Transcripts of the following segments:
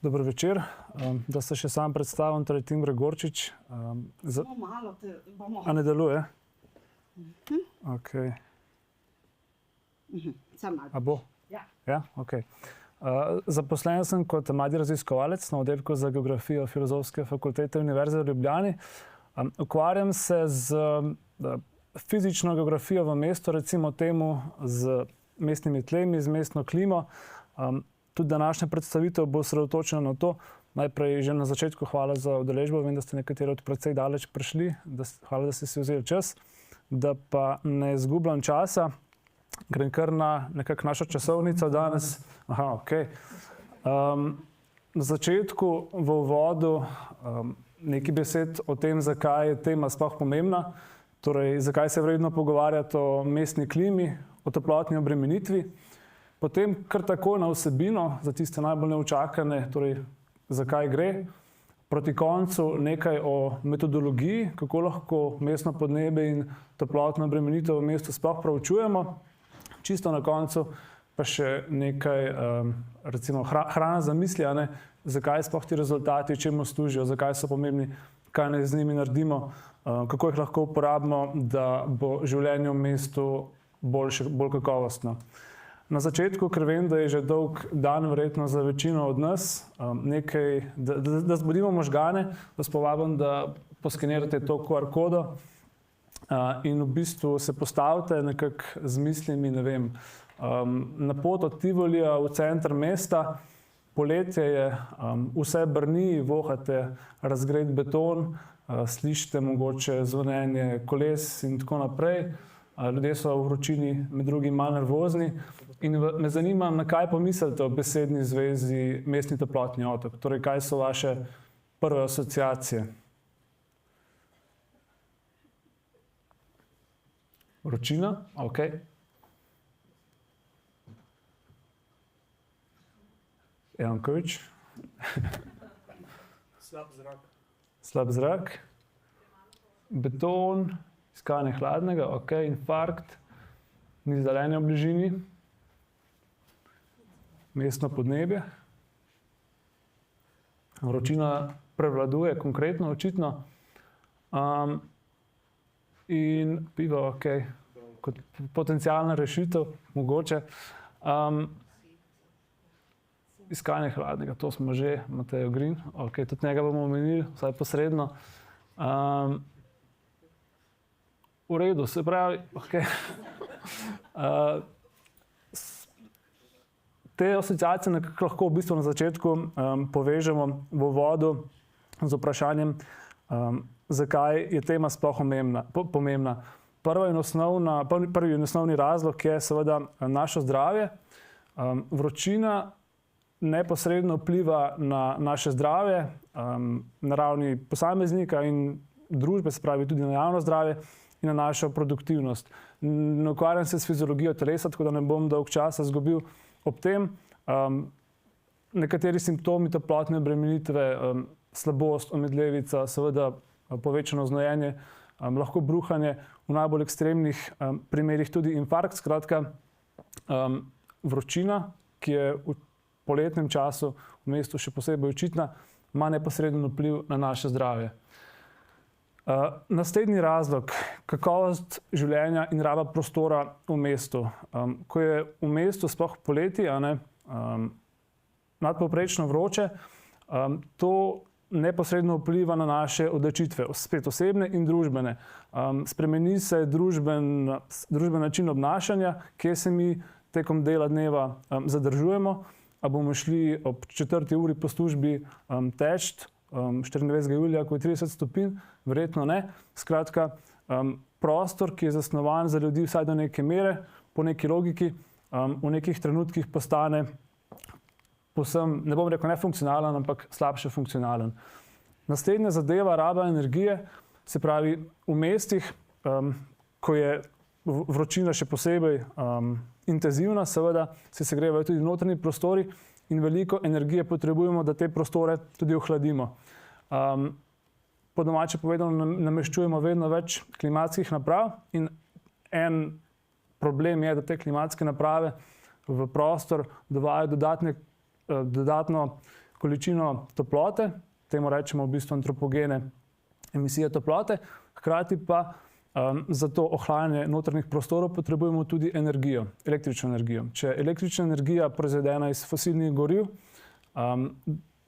Dobro večer, da se še sam predstavim, torej Tim Gregorčič. Malo te bomo... A ne deluje? Ok. Samo malo. A bo? Ja. Ja, ok. Zaposlen sem kot mladi raziskovalec na oddelku za geografijo Filozofske fakultete Univerze v Ljubljani. Ukvarjam se z fizično geografijo v mestu, recimo temu z mestnimi tlemi, z mestno klimo. Tudi današnja predstavitev bo osredotočena na to. Najprej že na začetku hvala za udeležbo. Vem, da ste nekateri od precej daleč prišli. Hvala, da ste si vzeli čas. Da pa ne izgubljam časa, grem kar na nekako našo časovnico danes. Aha, ok. Na začetku v uvodu nekaj besed o tem, zakaj je tema sploh pomembna. Torej, zakaj se vredno pogovarjati o mestni klimi, o toplotni obremenitvi. Potem kar tako na vsebino, za tiste najbolj neučakane, torej zakaj gre. Proti koncu nekaj o metodologiji, kako lahko mestno podnebje in toplotno obremenitev v mestu sploh proučujemo. Čisto na koncu pa še nekaj, recimo hrana za misli, zakaj sploh ti rezultati, čemu služijo, zakaj so pomembni, kaj naj z njimi naredimo, kako jih lahko uporabimo, da bo življenje v mestu bolj kakovostno. Na začetku, ker vem, da je že dolg dan verjetno za večino od nas, da zbudimo možgane, vas povabim, da poskenirate to QR kodo in v bistvu se postavite nekako z mislimi, ne vem, na pot od Tivolija v center mesta. Poletje je, vse brni, vohate razgret beton, slišite mogoče zvonjenje koles in tako naprej. Ljudje so v vročini med drugim malo nervozni in me zanima, na kaj pomislite o besedni zvezi mestni toplotni otok. Torej, kaj so vaše prve asociacije? Vročina? Ok. Jankovič? Slab zrak. Slab zrak. Beton. Iskanje hladnega, ok, infarkt, ni zelenja v bližini, mestno podnebje, vročina prevladuje, konkretno, očitno, in pivo, ok, kot potencialna rešitev, mogoče. Iskanje hladnega, to smo že, Matej Ogrin, ok, tudi njega bomo omenili, vsaj posredno. V redu, se pravi, ok. Te asociacije nekako lahko v bistvu na začetku povežemo v uvodu z vprašanjem, zakaj je tema sploh pomembna. Prvi in osnovni razlog je seveda naše zdravje. Vročina neposredno vpliva na naše zdravje, na ravni posameznika in družbe, se pravi tudi na javno zdravje in na našo produktivnost. Ne ukvarjam se s fiziologijo telesa, tako da ne bom dolg časa izgubil ob tem. Nekateri simptomi toplotne obremenitve, slabost, omedlevica, seveda povečano znojenje, lahko bruhanje, v najbolj ekstremnih primerih tudi infarkt. Skratka, vročina, ki je v poletnem času v mestu še posebej očitna, ima neposreden vpliv na naše zdravje. Naslednji razlog, kakovost življenja in raba prostora v mestu. Ko je v mestu, sploh poleti, nadpovprečno vroče, to neposredno vpliva na naše odločitve, spet osebne in družbene. Spremeni se družben način obnašanja, kje se mi tekom dela dneva zadržujemo, a bomo šli ob 4. uri po službi teč, 24. julija, ko je 30 stopinj, verjetno ne. Skratka, prostor, ki je zasnovan za ljudi vsaj do neke mere, po neki logiki, v nekih trenutkih postane povsem, ne bom rekel nefunkcionalen, ampak slabše funkcionalen. Naslednja zadeva, raba energije, se pravi v mestih, ko je vročina še posebej intenzivna, seveda se segrevajo tudi notranji prostori, in veliko energije potrebujemo, da te prostore tudi ohladimo. Po domače povedano nameščujemo vedno več klimatskih naprav in en problem je, da te klimatske naprave v prostor dovajajo dodatno količino toplote, temu rečemo v bistvu antropogene emisije toplote, hkrati pa za to ohlajanje notranjih prostorov potrebujemo tudi energijo, električno energijo. Če je električna energija proizvedena iz fosilnih goriv,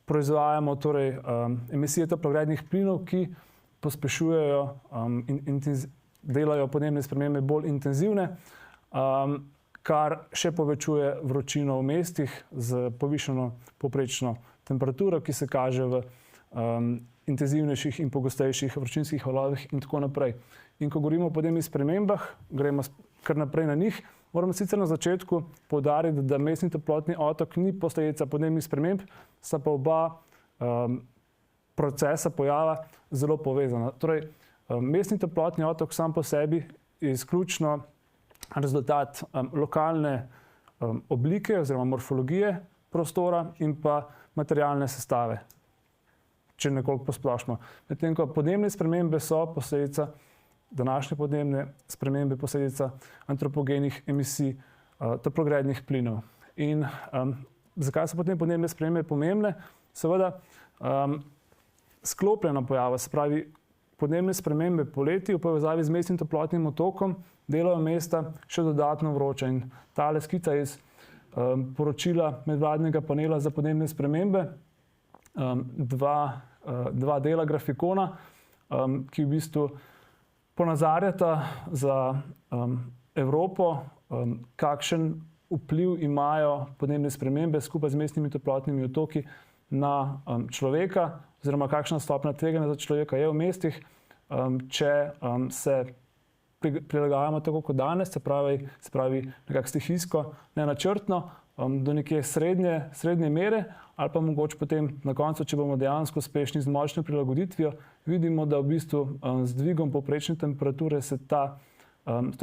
proizvajamo torej emisije toplogrednih plinov, ki pospešujejo in delajo podnebne spremembe bolj intenzivne, kar še povečuje vročino v mestih z povišano povprečno temperaturo, ki se kaže v intenzivnejših in pogostejših vročinskih valovih in tako naprej. In ko govorimo o podnebnih spremembah, gremo kar naprej na njih, moramo sicer na začetku poudariti, da mestni toplotni otok ni posledica podnebnih sprememb, sta pa oba procesa pojava zelo povezana. Torej, mestni toplotni otok sam po sebi je izključno rezultat lokalne oblike oziroma morfologije prostora in pa materialne sestave, če nekoliko posplošimo. Medtem ko podnebne spremembe so posledica, današnje podnebne spremembe posledica antropogenih emisij toplogrednih plinov. In zakaj so potem podnebne spremembe pomembne? Seveda sklopljena pojava, se pravi podnebne spremembe poleti v povezavi z mestnim toplotnim otokom delajo mesta še dodatno vroča. In tale skica iz poročila medvladnega panela za podnebne spremembe, dva dela grafikona, ki v bistvu ponazarjata za Evropo, kakšen vpliv imajo podnebne spremembe skupaj z mestnimi toplotnimi otoki na človeka, oziroma kakšna stopnja tveganja za človeka je v mestih, če se prilagajamo tako kot danes, se pravi nekako stihijsko, nenačrtno, do neke srednje mere, ali pa mogoče potem na koncu, če bomo dejansko uspešni z močno prilagoditvijo, vidimo, da v bistvu z dvigom povprečne temperature se ta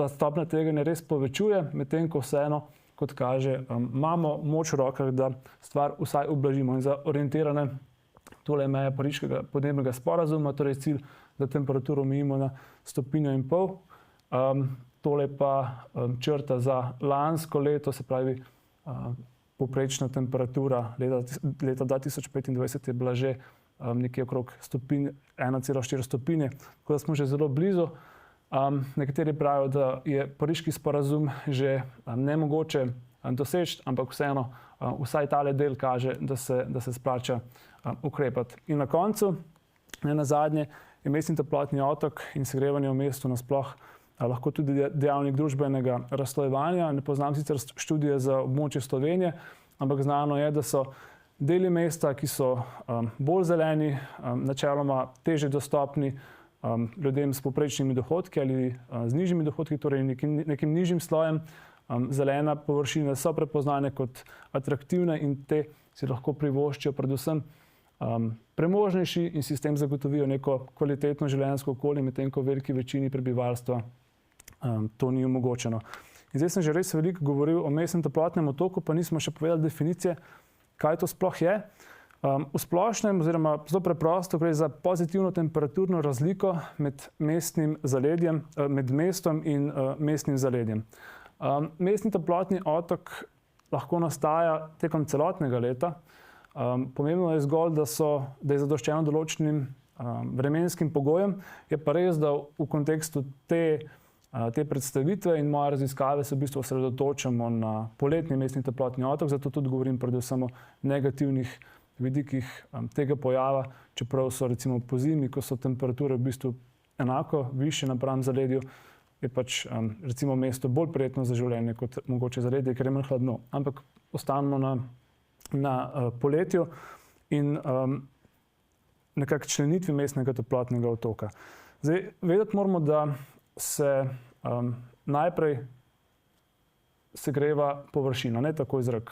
stopnja tveganja res povečuje, medtem ko vseeno, kot kaže, imamo moč v rokah, da stvar vsaj ublažimo. In za orientirane tole je meja Pariškega podnebnega sporazuma, torej cilj, da temperaturo omejimo na 1,5 stopinje. Tole pa črta za lansko leto, se pravi povprečna temperatura leta 2025 je bila že nekje okrog 1,4 stopinje, tako da smo že zelo blizu. Nekateri pravijo, da je Pariški sporazum že nemogoče doseči, ampak vseeno vsaj tale del kaže, da se splača ukrepati. In na koncu, ne nazadnje, je mestni toplotni otok in segrevanje v mestu nasploh lahko tudi dejavnik družbenega razslojevanja. Ne poznam sicer študije za območje Slovenije, ampak znano je, da so deli mesta, ki so bolj zeleni, načeloma težje dostopni ljudem s povprečnimi dohodki ali z nižjimi dohodki, torej nekim nižjim slojem. Zelena površine so prepoznane kot atraktivne in te si lahko privoščijo predvsem premožnejši in si s tem zagotovijo neko kvalitetno življenjsko okolje, medtem ko veliki večini prebivalstva to ni omogočeno. In zdaj sem že res veliko govoril o mestnem toplotnem otoku, pa nismo še povedali definicije, kaj to sploh je. V splošnem, oziroma zelo preprosto, gre za pozitivno temperaturno razliko med mestom in mestnim zaledjem. Mestni toplotni otok lahko nastaja tekom celotnega leta. Pomembno je zgolj, da je zadoščeno določenim vremenskim pogojem. Je pa res, da v kontekstu te predstavitve in moje raziskave se v bistvu osredotočamo na poletni mestni toplotni otok, zato tudi govorim predvsem o negativnih vidikih tega pojava, čeprav so recimo pozimi, ko so temperature v bistvu enako višje napram zaledju, je pač recimo mesto bolj prijetno za življenje kot mogoče zaledje, ker je manj hladno. Ampak ostanemo na poletju in nekako členitvi mestnega toplotnega otoka. Zdaj, vedeti moramo, da se najprej segreva površina, ne tako zrak.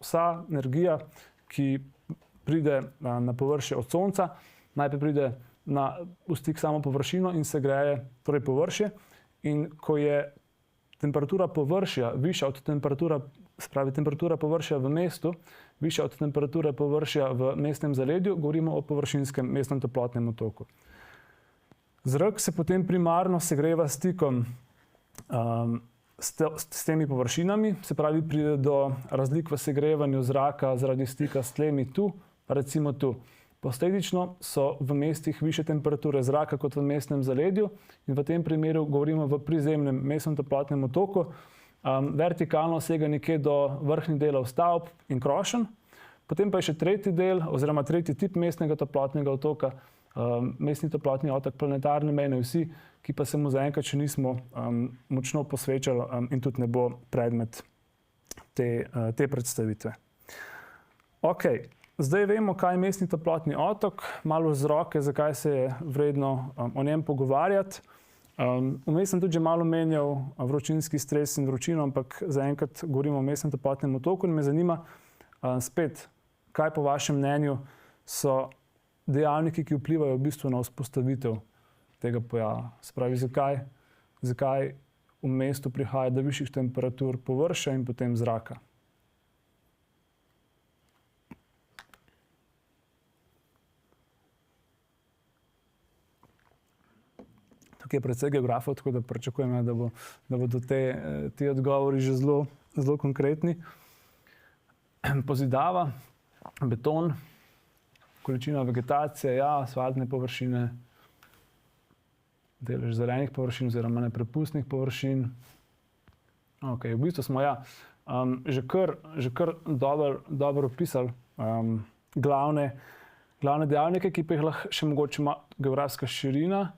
Vsa energija, ki pride na površje od sonca, najprej pride v stik samo površino in segreje torej površje. In ko je temperatura površja višja od temperatura površja v mestu, višja od temperature površja v mestnem zaledju, govorimo o površinskem mestnem toplotnem otoku. Zrak se potem primarno segreva s stikom s temi površinami, se pravi, pride do razlik v segrevanju zraka zaradi stika s tlemi tu, pa recimo tu. Posledično so v mestih više temperature zraka kot v mestnem zaledju in v tem primeru govorimo v prizemnem mestnem toplotnem otoku. Vertikalno sega nekje do vrhnjih delov stavb in krošenj. Potem pa je še tretji del oziroma tretji tip mestnega toplotnega otoka, mestni toplotni otok planetarne mejne vsi, ki pa se mu zaenkrat še nismo močno posvečali in tudi ne bo predmet te predstavitve. Ok, zdaj vemo, kaj je mestni toplotni otok, malo vzroke, zakaj se je vredno o njem pogovarjati. Vmes sem tudi že malo omenjal vročinski stres in vročino, ampak zaenkrat govorimo o mestnem toplotnem otoku in me zanima spet, kaj po vašem mnenju so dejavniki, ki vplivajo v bistvu na vzpostavitev tega pojava. Se pravi, zakaj v mestu prihaja do višjih temperatur površja in potem zraka. Tukaj je precej geografov, tako da pričakujem, da bodo ti odgovori že zelo konkretni. Pozidava, beton, količina vegetacije, ja, asfaltne površine, delež zelenih površin oziroma neprepustnih površin. Ok, v bistvu smo že kar dobro opisali glavne dejavnike, ki pa jih lahko še mogoče ima geografska širina.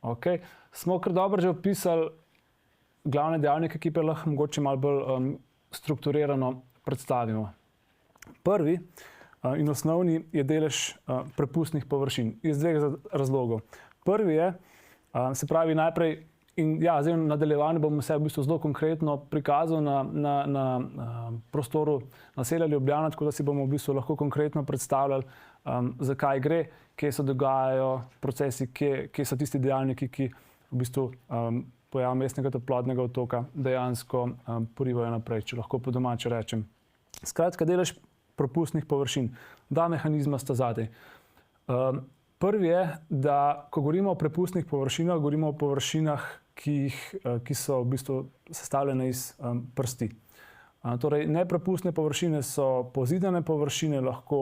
Ok, smo kar dobro že opisali glavne dejavnike, ki pa jih lahko mogoče malo bolj strukturirano predstavimo. Prvi in osnovni je delež prepustnih površin iz dveh razlogov. Prvi je, se pravi najprej, in ja, zdaj v nadaljevanju bom se v bistvu zelo konkretno prikazal na prostoru naselja Ljubljana, tako da si bomo v bistvu lahko konkretno predstavljali, zakaj gre, kje se dogajajo procesi, kje so tisti dejavniki, ki v bistvu pojav mestnega toplotnega otoka dejansko porivajo naprej, če lahko po domače rečem. Skratka, delež propustnih površin. Dva mehanizma sta zadaj. Prvi je, da ko govorimo o prepustnih površinah, govorimo o površinah, ki so v bistvu sestavljene iz prsti. Torej, neprepustne površine so pozidane površine, lahko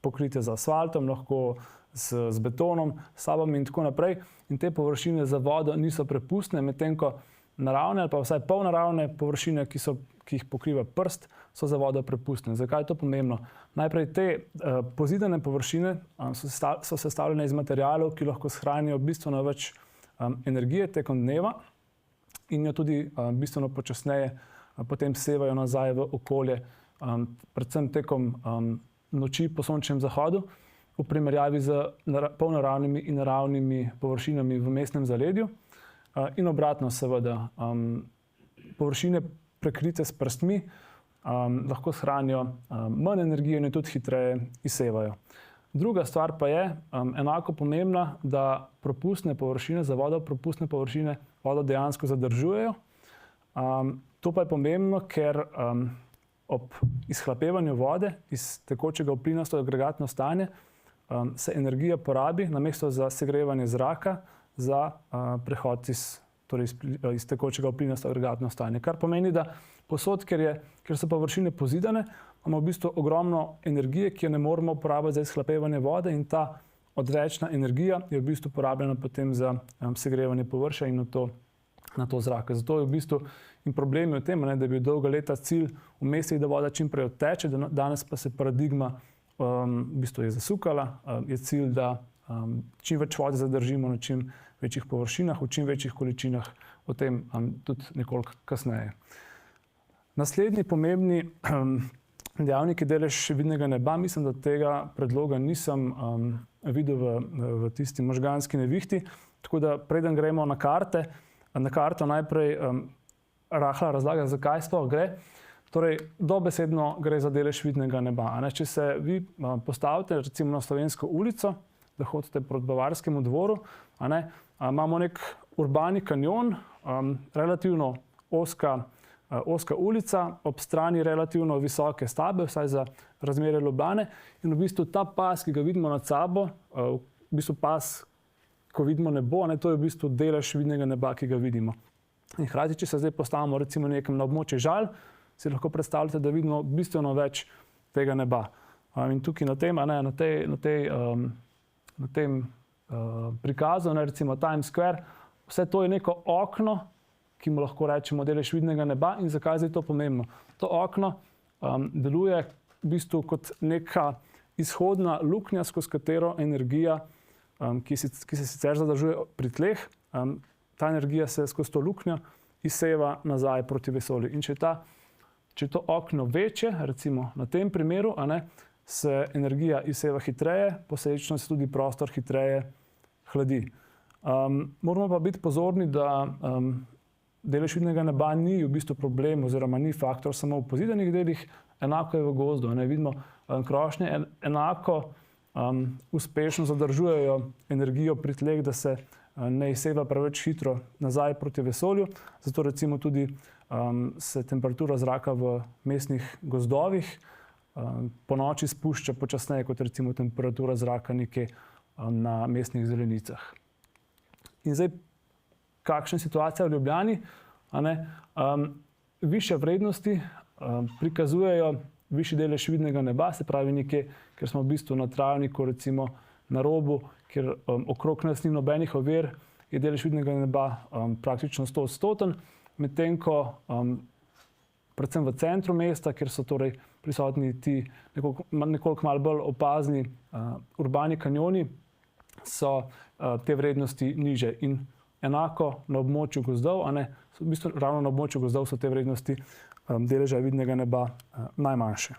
pokrite z asfaltom, lahko z betonom, sabami in tako naprej. In te površine za vodo niso prepustne, medtem ko naravne ali pa vsaj polnaravne površine, ki jih pokriva prst, so za vodo prepustne. Zakaj je to pomembno? Najprej te pozidane površine so sestavljene iz materialov, ki lahko shranijo bistveno več energije tekom dneva in jo tudi bistveno počasneje potem sevajo nazaj v okolje, predvsem tekom noči po sončnem zahodu, v primerjavi z polnaravnimi in naravnimi površinami v mestnem zaledju. In obratno seveda, površine prekrite s prstmi lahko shranijo manj energije in jo tudi hitreje izsevajo. Druga stvar pa je enako pomembna, da propustne površine za vodo, propustne površine vodo dejansko zadržujejo. To pa je pomembno, ker ob izhlapevanju vode iz tekočega v plinasto agregatno stanje se energija porabi namesto za segrevanje zraka za prehod iz tekočega v plinasto agregatno stanje. Kar pomeni, da posod, ker so površine pozidane, imamo v bistvu ogromno energije, ki jo ne moremo uporabiti za izhlapevanje vode in ta odvečna energija je v bistvu porabljena potem za segrevanje površja in na to zraka. Zato je v bistvu in problem je v tem, da je bil dolga leta cilj v mestih, da voda čim prej odteče, danes pa se paradigma v bistvu je zasukala, je cilj, da čim več vode zadržimo na čim večjih površinah, v čim večjih količinah, o tem tudi nekoliko kasneje. Naslednji pomembni dejavnik je delež vidnega neba. Mislim, da tega predloga nisem videl v tisti možganski nevihti, tako da preden gremo na karto najprej rahla razlaga, zakaj sploh gre. Torej, dobesedno gre za delež vidnega neba. Če se vi postavite recimo na Slovensko ulico, da hodite proti Bavarskemu dvoru, imamo nek urbani kanjon, relativno ozka ulica, ob strani relativno visoke stavbe, vsaj za razmere Ljubljane. In v bistvu ta pas, ki ga vidimo nad sabo, v bistvu pas ko vidimo nebo, to je v bistvu delež vidnega neba, ki ga vidimo. In hkrati, če se zdaj postavimo recimo nekam na območje Žal, si lahko predstavljate, da vidimo bistveno več tega neba. In tukaj na tem prikazu, recimo Times Square, vse to je neko okno, ki mu lahko rečemo delež vidnega neba. In zakaj je zdaj to pomembno? To okno deluje v bistvu kot neka izhodna luknja, skozi katero energija, ki se sicer zadržuje pri tleh, ta energija se skozi to luknjo izseva nazaj proti vesolju. In če je to okno večje, recimo na tem primeru, se energija izseva hitreje, posledično se tudi prostor hitreje hladi. Moramo pa biti pozorni, da delež vidnega neba ni v bistvu problem oziroma ni faktor samo v pozidanih delih, enako je v gozdu. Vidimo, krošnje enako uspešno zadržujejo energijo pri tleh, da se ne izseva preveč hitro nazaj proti vesolju. Zato recimo tudi se temperatura zraka v mestnih gozdovih po noči spušča počasneje kot recimo temperatura zraka nekje na mestnih zelenicah. In zdaj, kakšna je situacija v Ljubljani? Višje vrednosti prikazujejo višji delež vidnega neba, se pravi nekje, ker smo v bistvu na travniku, recimo na robu, kjer okrog nas ni nobenih ovir, je delež vidnega neba praktično 100-odstoten, medtem ko predvsem v centru mesta, kjer so torej prisotni ti nekoliko malo bolj opazni urbani kanjoni, so te vrednosti niže. In enako na območju gozdov, v bistvu ravno na območju gozdov so te vrednosti deleža vidnega neba najmanjše.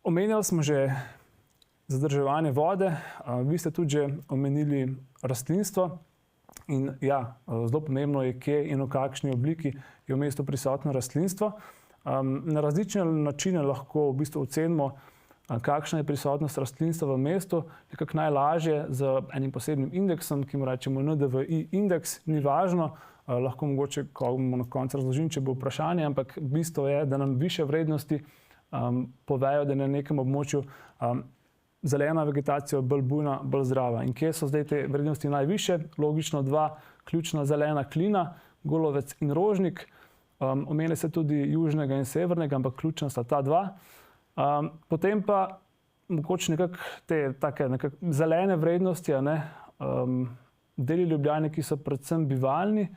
Omenjali smo že zadrževanje vode, vi ste tudi že omenili rastlinstvo. In ja, zelo pomembno je, kje in v kakšni obliki je v mestu prisotno rastlinstvo. Na različne načine lahko v bistvu ocenimo, kakšna je prisotnost rastlinstva v mestu. Nekako najlažje z enim posebnim indeksom, ki mu rečemo NDVI indeks, ni važno, lahko mogoče na koncu razložim, če bo vprašanje, ampak bistvo je, da nam više vrednosti povejo, da je na nekem območju zelena vegetacija bolj bujna, bolj zdrava. In kje so zdaj te vrednosti najvišje? Logično dva ključna zelena klina, Golovec in Rožnik. Omenili se tudi južnega in severnega, ampak ključna sta ta dva. Potem pa mogoče nekako zelene vrednosti, deli Ljubljane, ki so predvsem bivalni,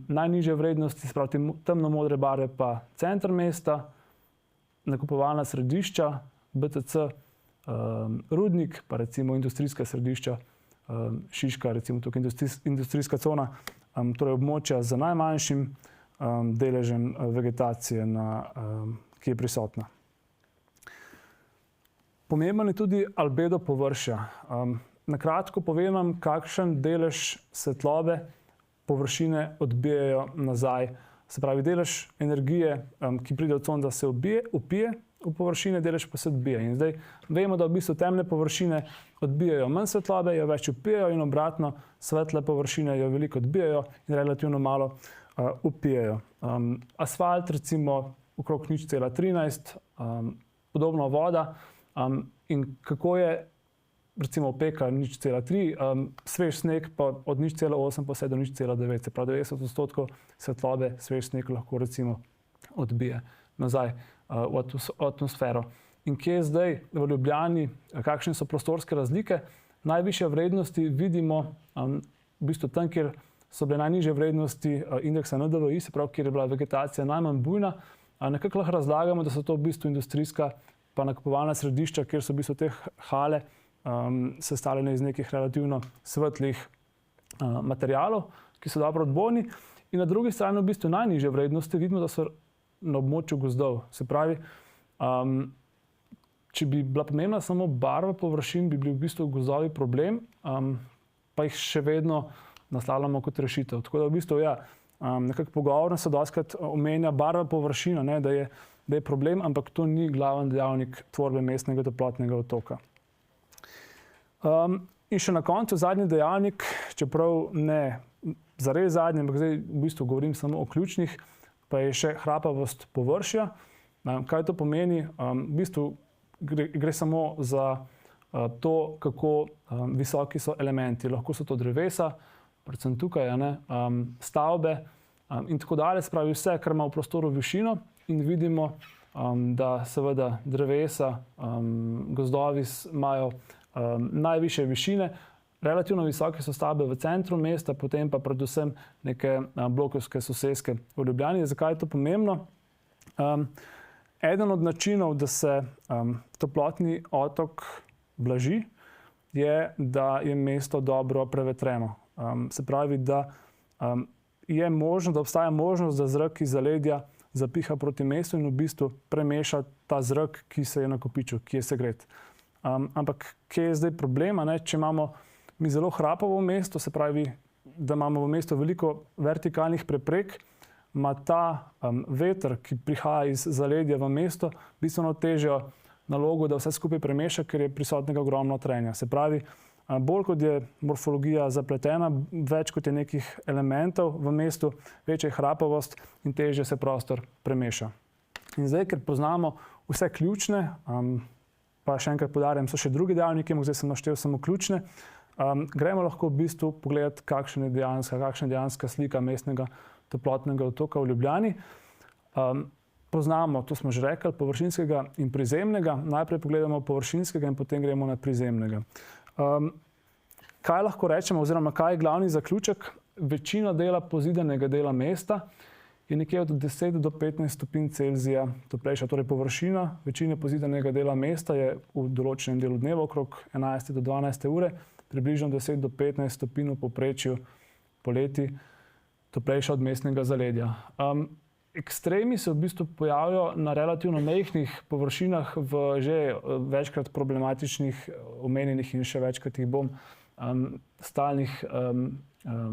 najnižje vrednosti, se pravi temno-modre barve pa center mesta, nakupovalna središča, BTC, Rudnik, pa recimo industrijska središča, Šiška, recimo tukaj industrijska cona, torej območja z najmanjšim deležem vegetacije, ki je prisotna. Pomemben je tudi albedo površja. Na kratko povem, kakšen delež svetlobe površine odbijajo nazaj. Se pravi, delež energije, ki pride od sonca, se vpije v površine, delež pa se odbija. In zdaj vemo, da v bistvu temne površine odbijajo manj svetlobe, jo več vpijajo, in obratno, svetle površine jo veliko odbijajo in relativno malo vpijajo. Asfalt recimo okrog 0,13, podobno voda. In kako je recimo opeka 0,3, svež sneg pa od 0,8 pa vse do 0,9, se pravi 90% svetlobe svež sneg lahko recimo odbije nazaj v atmosfero. In kje je zdaj v Ljubljani, kakšne so prostorske razlike? Najvišje vrednosti vidimo v bistvu tam, kjer so bile najnižje vrednosti indeksa NDVI, se pravi, kjer je bila vegetacija najmanj bujna. Nekako lahko razlagamo, da so to v bistvu industrijska pa nakupovalna središča, kjer so v bistvu te hale sestavljene iz nekih relativno svetlih materialov, ki so dobro odbojni. In na drugi strani v bistvu najnižje vrednosti vidimo, da so na območju gozdov. Se pravi, če bi bila pomembna samo barva površin, bi bili v bistvu gozdovi problem, pa jih še vedno naslavljamo kot rešitev. Tako da v bistvu nekako pogovorno se dostikrat omenja barva površina, da je problem, ampak to ni glaven dejavnik tvorbe mestnega toplotnega otoka. In še na koncu zadnji dejavnik, čeprav ne zares zadnji, ampak zdaj v bistvu govorim samo o ključnih, pa je še hrapavost površja. Kaj to pomeni? V bistvu gre samo za to, kako visoki so elementi. Lahko so to drevesa, predvsem tukaj, stavbe in tako dalje. Se pravi vse, kar ima v prostoru višino in vidimo, da seveda drevesa, gozdovi imajo najvišje višine. Relativno visoke so stavbe v centru mesta, potem pa predvsem neke blokovske soseske v Ljubljani. Zakaj je to pomembno? Eden od načinov, da se toplotni otok blaži, je, da je mesto dobro prevetreno. Se pravi, da je možno, da obstaja možnost, da zrak iz zaledja zapiha proti mestu in v bistvu premeša ta zrak, ki se je nakopičil, ki je segret. Ampak kje je zdaj problem? Če imamo mi zelo hrapavo mesto, se pravi, da imamo v mestu veliko vertikalnih preprek, ima ta veter, ki prihaja iz zaledja v mesto, bistveno težjo nalogo, da vse skupaj premeša, ker je prisotnega ogromno trenja. Se pravi, bolj kot je morfologija zapletena, več kot je nekih elementov v mestu, večja je hrapavost in težje se prostor premeša. In zdaj, ker poznamo vse ključne, pa še enkrat poudarjam, so še drugi dejavniki, zdaj sem naštel samo ključne, gremo lahko v bistvu pogledati, kakšna je dejanska slika mestnega toplotnega otoka v Ljubljani. Poznamo, to smo že rekli, površinskega in prizemnega. Najprej pogledamo površinskega in potem gremo na prizemnega. Kaj lahko rečemo, oziroma kaj je glavni zaključek? Večina dela pozidanega dela mesta je nekje od 10 do 15 stopinj Celzija toplejša. Torej površina večine pozidanega dela mesta je v določenem delu dneva okrog 11 do 12 ure, približno 10 do 15 stopinj v povprečju poleti toplejša od mestnega zaledja. Ekstremi se v bistvu pojavljajo na relativno majhnih površinah v že večkrat problematičnih, omenjenih in še večkrat jih bom, stalnih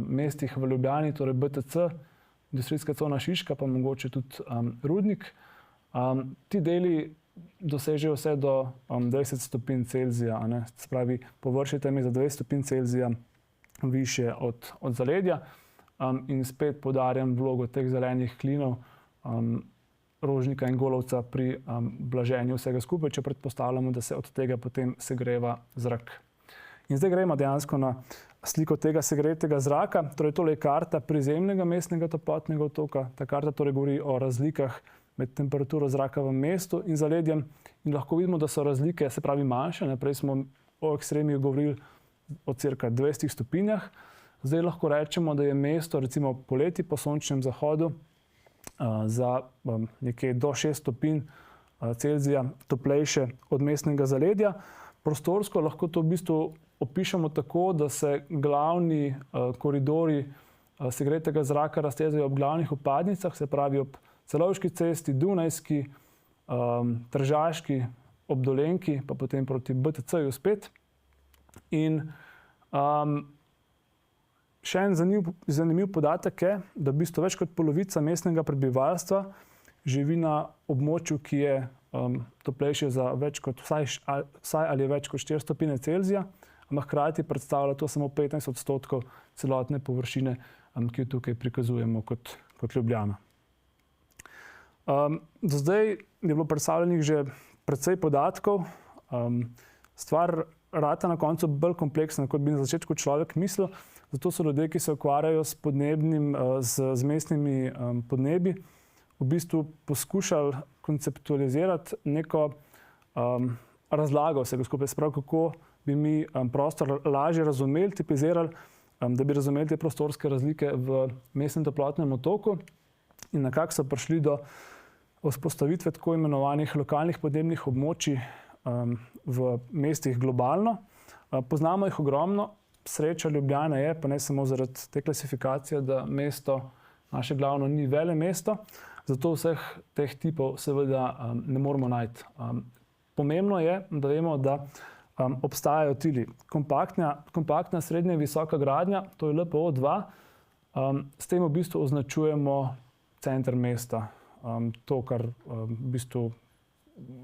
mestih v Ljubljani, torej BTC, industrijska cona Šiška, pa mogoče tudi Rudnik. Ti deli dosežejo vse do 20 stopinj Celzija, se pravi, površje tam je za 20 stopinj Celzija više od zaledja. In spet poudarjam vlogo teh zelenih klinov, Rožnika in Golovca pri blaženju vsega skupaj, če predpostavljamo, da se od tega potem segreva zrak. In zdaj gremo dejansko na sliko tega segretega zraka. Torej, tole je karta prizemnega mestnega toplotnega otoka. Ta karta torej govori o razlikah med temperaturo zraka v mestu in zaledjem. In lahko vidimo, da so razlike, se pravi, manjše. Prej smo o ekstremih govorili o cirka 20 stopinjah. Zdaj lahko rečemo, da je mesto recimo poleti po sončnem zahodu za nekje do 6 stopinj Celzija toplejše od mestnega zaledja. Prostorsko lahko to v bistvu opišemo tako, da se glavni koridori segretega zraka raztezajo ob glavnih vpadnicah, se pravi ob Celovški cesti, Dunajski, Tržaški, ob Dolenjki, pa potem proti BTC-ju spet. In še en zanimiv podatek je, da v bistvu več kot polovica mestnega prebivalstva živi na območju, ki je toplejše za več kot vsaj ali več kot 4 stopinje Celzija, ampak hkrati predstavlja to samo 15% celotne površine, ki jo tukaj prikazujemo kot Ljubljana. Do zdaj je bilo predstavljenih že precej podatkov. Stvar rata na koncu bolj kompleksna, kot bi na začetku človek mislil. Zato so ljudje, ki se ukvarjajo z mestnimi podnebi, v bistvu poskušali konceptualizirati neko razlago vsega skupaj. Sprav, kako bi mi prostor lažje razumeli, tipizirali, da bi razumeli te prostorske razlike v mestnem toplotnem otoku in nekako so prišli do vzpostavitve tako imenovanih lokalnih podnebnih območij v mestih globalno. Poznamo jih ogromno. Sreča Ljubljana je, pa ne samo zaradi te klasifikacije, da mesto naše glavno ni velemesto, zato vseh teh tipov seveda ne moremo najti. Pomembno je, da vemo, da obstajajo tili. Kompaktna srednje visoka gradnja, to je LPO2, s tem v bistvu označujemo center mesta. To, kar v bistvu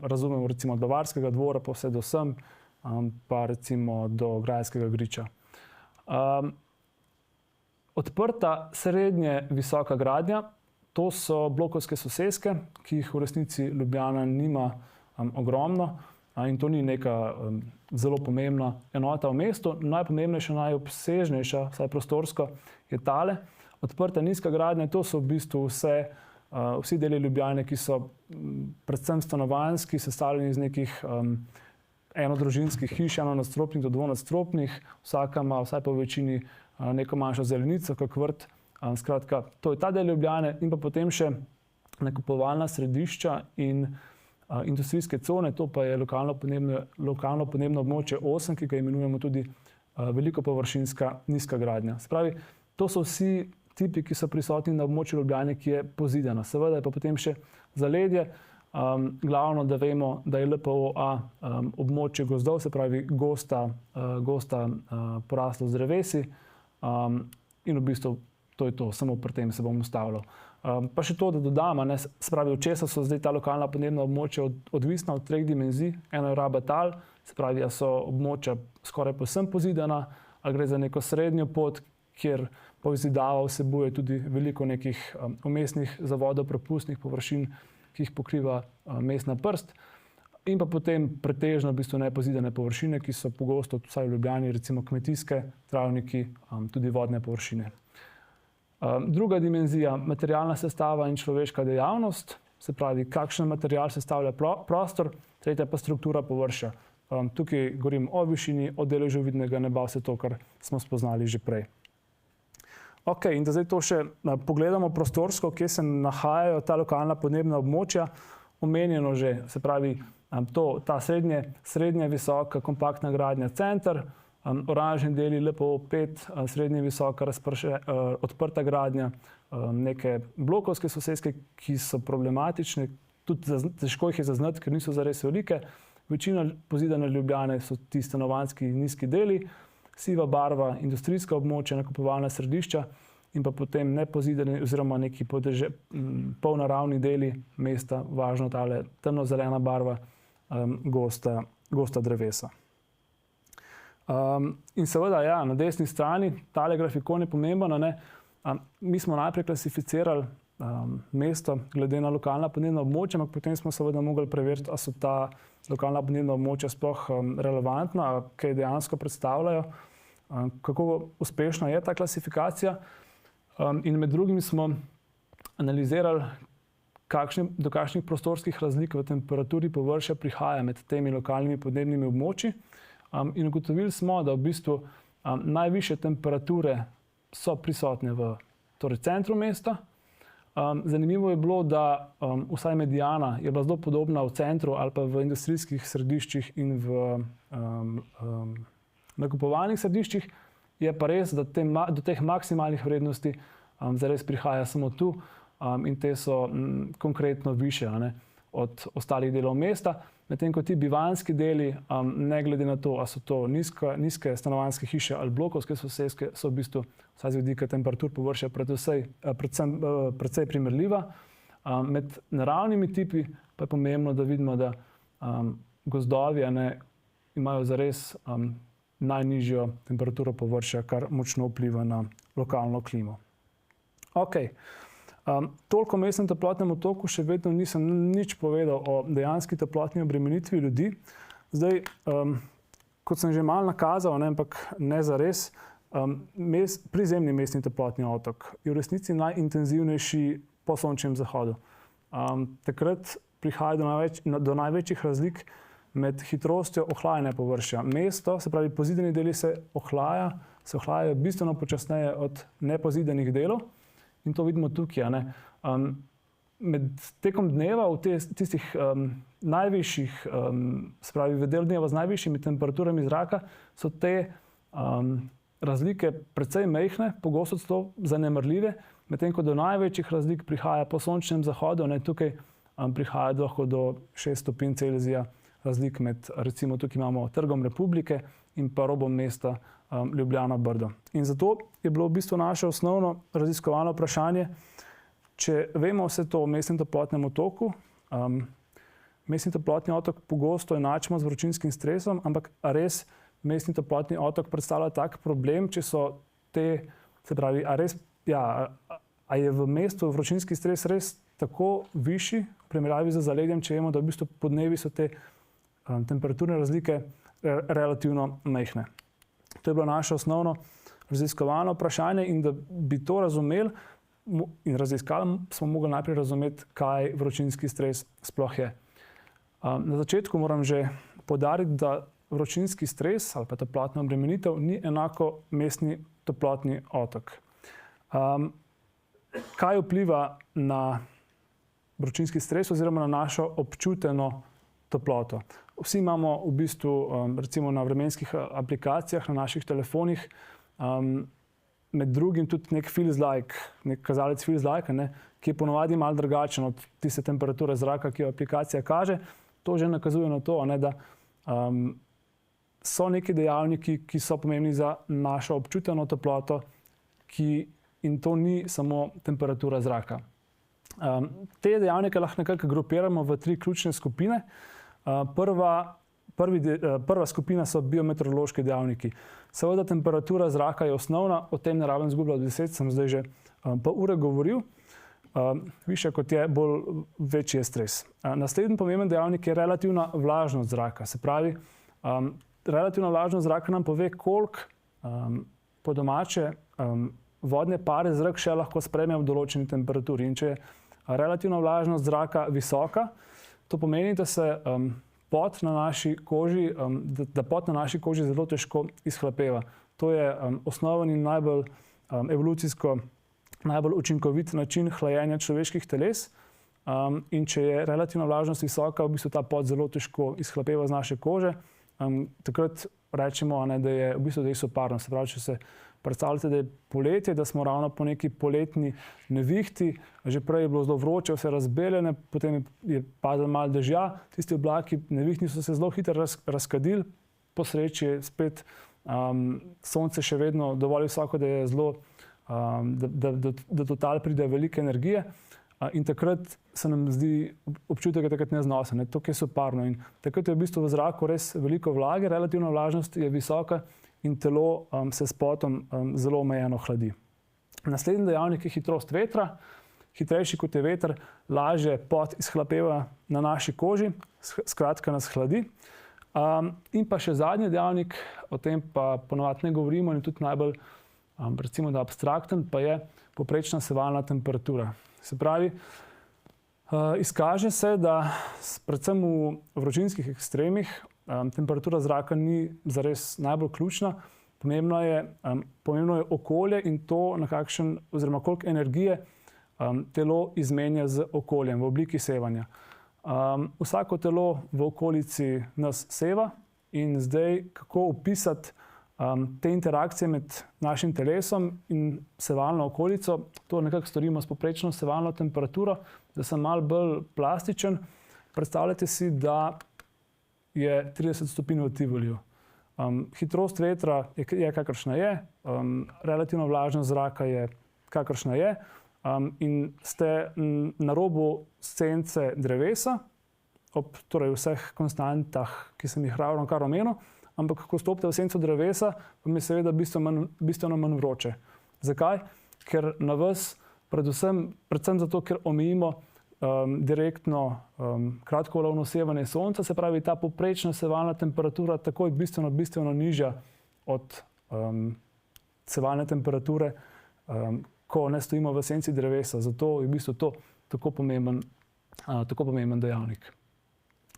razumemo recimo od Bavarskega dvora pa vse do sem, pa recimo do Grajskega griča. Odprta srednje visoka gradnja, to so blokovske soseske, ki jih v resnici Ljubljana nima ogromno. in to ni neka zelo pomembna enota v mestu. Najpomembnejša, najobsežnejša, vsaj prostorsko, je tale. Odprta nizka gradnja, to so v bistvu vsi deli Ljubljane, ki so predvsem stanovanjski, sestavljeni iz nekih enodružinskih hiš, enonadstropnih do dvonadstropnih, vsaka ima vsaj po večini neko manjšo zelenico, kak vrt. Skratka, to je ta del Ljubljane in pa potem še nakupovalna središča in industrijske cone, to pa je lokalno podnebno območje 8, ki ga imenujemo tudi velikopovršinska nizka gradnja. Se pravi, to so vsi tipi, ki so prisotni na območju Ljubljane, ki je pozidano. Seveda je pa potem še zaledje. Glavno, da vemo, da je LPO-A območje gozdov, se pravi gosta poraslo z drevesi in v bistvu to je to, samo pri tem se bom ustavljal. Pa še to, da dodam, se pravi, od česa so zdaj ta lokalna podnebna območja odvisna od 3 dimenzij. Eno je raba tal, se pravi, da so območja skoraj povsem pozidana, ali gre za neko srednjo pot, kjer pozidava vsebuje tudi veliko nekih vmesnih zavodopropustnih površin, ki jih pokriva mestna prst, in pa potem pretežno v bistvu nepozidane površine, ki so pogosto, vsaj v Ljubljani, recimo kmetijske, travniki, tudi vodne površine. Druga dimenzija, materialna sestava in človeška dejavnost, se pravi, kakšen material sestavlja prostor, tretja pa struktura površja. Tukaj govorim o višini, o deležu vidnega neba, vse to, kar smo spoznali že prej. Ok, in da zdaj to še pogledamo prostorsko, kje se nahajajo ta lokalna podnebna območja, omenjeno že, se pravi, ta srednje visoka kompaktna gradnja center, oranžni deli LPO-5, srednje visoka odprta gradnja, neke blokovske soseske, ki so problematične, tudi težko jih je zaznati, ker niso zares velike. Večina pozidane Ljubljane so ti stanovanjski nizki deli, siva barva, industrijska območja, nakupovalna središča in pa potem nepozidani oziroma neki polnaravni deli mesta, važno tale temnozelena barva, gosta drevesa. In seveda, ja, na desni strani, tale grafikon je pomemben, mi smo najprej klasificirali mesto glede na lokalna podnebna območja, ampak potem smo seveda mogli preveriti, ali so ta lokalna podnebna območja sploh relevantna, kaj dejansko predstavljajo, kako uspešna je ta klasifikacija. In med drugim smo analizirali, do kakšnih prostorskih razlik v temperaturi površja prihaja med temi lokalnimi podnebnimi območji. In ugotovili smo, da v bistvu najvišje temperature so prisotne v centru mesta. Zanimivo je bilo, da vsaj mediana je bila zelo podobna v centru ali pa v industrijskih središčih in v nakupovalnih središčih. Je pa res, da do teh maksimalnih vrednosti zares prihaja samo tu in te so konkretno više od ostalih delov mesta. Medtem ko ti bivanjski deli, ne glede na to, ali so to nizke stanovanjske hiše ali blokovske soseske, so v bistvu vsaj z vidika temperatur površja precej primerljiva. Med naravnimi tipi pa je pomembno, da vidimo, da gozdovi imajo zares najnižjo temperaturo površja, kar močno vpliva na lokalno klimo. Ok. Toliko o mestnem toplotnem otoku, še vedno nisem nič povedal o dejanski toplotni obremenitvi ljudi. Zdaj, kot sem že malo nakazal, ampak ne zares, prizemni mestni toplotni otok je v resnici najintenzivnejši po sončnem zahodu. Takrat prihaja do največjih razlik med hitrostjo ohlajanja površja. Mesto, se pravi pozidani deli se ohlajajo bistveno počasneje od nepozidanih delov. In to vidimo tukaj. Tekom dneva v tistih najvišjih, se pravi v del dneva z najvišjimi temperaturami zraka, so te razlike precej majhne, pogosto celo zanemarljive, medtem ko do največjih razlik prihaja po sončnem zahodu. Tukaj prihaja lahko do 6 stopinj Celzija razlik med, recimo tukaj imamo Trgom Republike in pa robom mesta Ljubljana Brdo. In zato je bilo v bistvu naše osnovno raziskovalno vprašanje, če vemo vse to o mestnem toplotnem otoku, mestni toplotni otok pogosto enačimo z vročinskim stresom, ampak res mestni toplotni otok predstavlja tak problem, če so te, se pravi, a je v mestu vročinski stres res tako višji v primerjavi z zaledjem, če vemo, da v bistvu podnevi so te temperaturne razlike relativno majhne. To je bilo naše osnovno raziskovalno vprašanje in da bi to razumeli in raziskali, smo mogli najprej razumeti, kaj vročinski stres sploh je. Na začetku moram že poudariti, da vročinski stres ali pa toplotna obremenitev ni enako mestni toplotni otok. Kaj vpliva na vročinski stres oziroma na našo občuteno toploto? Vsi imamo v bistvu, recimo na vremenskih aplikacijah, na naših telefonih, med drugim tudi nek feels like, nek kazalec feels like, ki je ponovadi malo drugačen od tiste temperature zraka, ki jo aplikacija kaže. To že nakazuje na to, da so neki dejavniki, ki so pomembni za našo občuteno toploto, in to ni samo temperatura zraka. Te dejavnike lahko nekako grupiramo v 3 ključne skupine. Prva skupina so biometeorološki dejavniki. Seveda temperatura zraka je osnovna, o tem ne rabim izgubljati besed, sem zdaj že pol ure govoril. Višja kot je, bolj večji je stres. Naslednji pomemben dejavnik je relativna vlažnost zraka. Se pravi, relativna vlažnost zraka nam pove, koliko po domače vodne pare zrak še lahko sprejme v določeni temperaturi. In če je relativna vlažnost zraka visoka, to pomeni, da se pot na naši koži, pot na naši koži zelo težko izhlapeva. To je osnoven in najbolj evolucijsko najbolj učinkovit način hlajenja človeških teles. In če je relativna vlažnost visoka, v bistvu ta pot zelo težko izhlapeva z naše kože. Takrat rečemo, da je v bistvu soparno. Se pravi, če se predstavljate, da je poletje, da smo ravno po neki poletni nevihti, že prej je bilo zelo vroče, vse razbeljene, potem je padlo malo dežja, tisti oblaki nevihtni so se zelo hitro razkadili, po sreči je spet sonce še vedno dovolj visoko, da je zelo, da total pride velike energije. In takrat se nam zdi občutek, da je takrat neznosen, to je soparno. In takrat je v bistvu v zraku res veliko vlage, relativna vlažnost je visoka in telo se s potom zelo omejeno hladi. Naslednji dejavnik je hitrost vetra. Hitrejši kot je veter, lažje pot izhlapeva na naši koži, skratka nas hladi. In pa še zadnji dejavnik, o tem pa ponovadi ne govorimo in tudi najbolj, recimo da abstrakten, pa je povprečna sevalna temperatura. Se pravi, izkaže se, da predvsem v vročinskih ekstremih temperatura zraka ni zares najbolj ključna. Pomembno je okolje in to, na kakšen oziroma koliko energije telo izmenja z okoljem v obliki sevanja. Vsako telo v okolici nas seva in zdaj kako opisati te interakcije med našim telesom in sevalno okolico, to nekako storimo s povprečno sevalno temperaturo, da sem malo bolj plastičen. Predstavljajte si, da je 30 stopinj v Tivoliju. Hitrost vetra je kakršna je, relativna vlažnost zraka je kakršna je, in ste na robu scence drevesa, ob torej vseh konstantah, ki sem jih ravnokar omenil, ampak ko stopite v senco drevesa, vam je seveda bistveno manj vroče. Zakaj? Ker na vas, predvsem zato, ker omejimo direktno kratkovalovno sevanje sonca, se pravi, ta povprečna sevalna temperatura takoj bistveno nižja od sevalne temperature, ko ne stojimo v senci drevesa. Zato je v bistvu to tako pomemben dejavnik.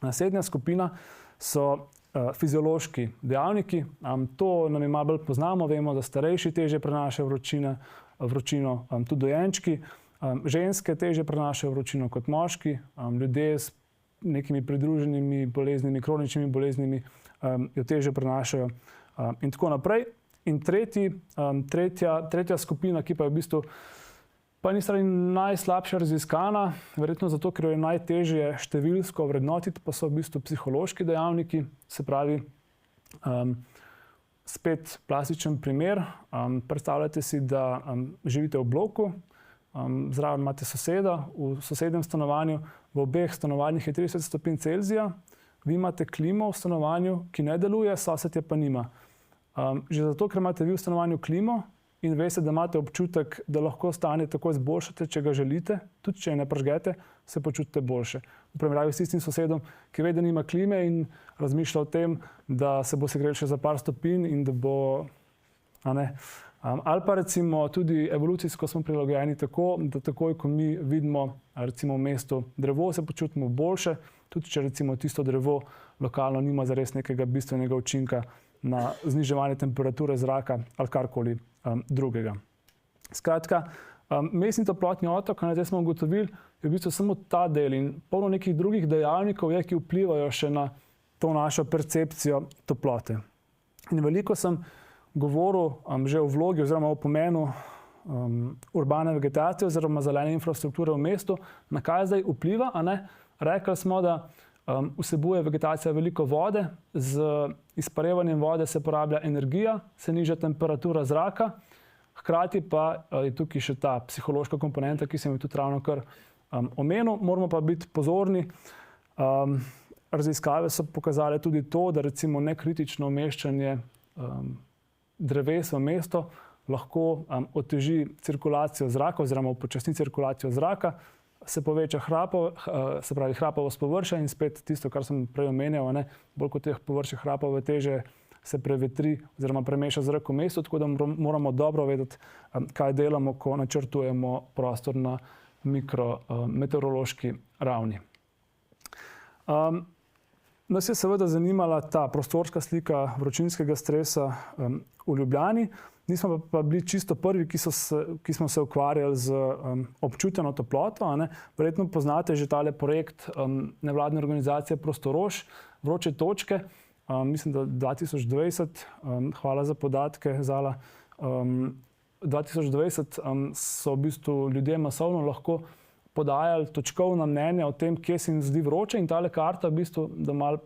Naslednja skupina so fiziološki dejavniki. To nam je malo bolj poznamo, vemo, da starejši težje prenašajo vročino, tudi dojenčki. Ženske težje prenašajo vročino kot moški, ljudje s nekimi pridruženimi boleznimi, kroničnimi boleznimi jo težje prenašajo in tako naprej. In tretja skupina, ki pa je v bistvu po eni strani najslabše raziskana, verjetno zato, ker jo je najtežje številsko vrednotiti, pa so v bistvu psihološki dejavniki. Se pravi, spet plastičen primer. Predstavljajte si, da živite v bloku, zraven imate soseda, v sosednjem stanovanju, v obeh stanovanjih je 30 stopinj Celzija, vi imate klimo v stanovanju, ki ne deluje, sosed je pa nima. Že zato, ker imate vi v stanovanju klimo in veste, da imate občutek, da lahko stanje takoj izboljšate, če ga želite, tudi če je ne prižgete, se počutite boljše. V primerjavi s tistim sosedom, ki ve, da nima klime in razmišlja o tem, da se bo segrel še za par stopinj in da bo, ali pa recimo tudi evolucijsko smo prilagojeni tako, da takoj, ko mi vidimo recimo v mestu drevo, se počutimo boljše, tudi če recimo tisto drevo lokalno nima zares nekega bistvenega učinka na zniževanje temperature zraka ali karkoli drugega. Skratka, mestni toplotni otok, zdaj smo ugotovili, je v bistvu samo ta del in polno nekih drugih dejavnikov je, ki vplivajo še na to našo percepcijo toplote. In veliko sem govoril že o vlogi oziroma o pomenu urbane vegetacije oziroma zelene infrastrukture v mestu, na kaj zdaj vpliva, Rekli smo, da vsebuje vegetacija veliko vode, z izparevanjem vode se porablja energija, se niža temperatura zraka, hkrati pa je tukaj še ta psihološka komponenta, ki sem jo tudi ravnokar omenil. Moramo pa biti pozorni. Raziskave so pokazale tudi to, da recimo nekritično umeščanje dreves v mesto lahko oteži cirkulacijo zraka oziroma upočasni cirkulacijo zraka, se poveča hrapavost površja in spet tisto, kar sem prej omenjal, bolj kot teh površij hrapave teže se prevetri oziroma premeša zrak v mestu, tako da moramo dobro vedeti, kaj delamo, ko načrtujemo prostor na mikrometeorološki ravni. Nas je seveda zanimala ta prostorska slika vročinskega stresa v Ljubljani. Nismo pa bili čisto prvi, ki smo se ukvarjali z občuteno toploto. Verjetno poznate že tale projekt nevladne organizacije Prostorož, vroče točke. Mislim, da 2020, hvala za podatke, Zala, 2020 so v bistvu ljudje masovno lahko podajali točkovna mnenja o tem, kje se jim zdi vroče in tale karta, v bistvu, da malo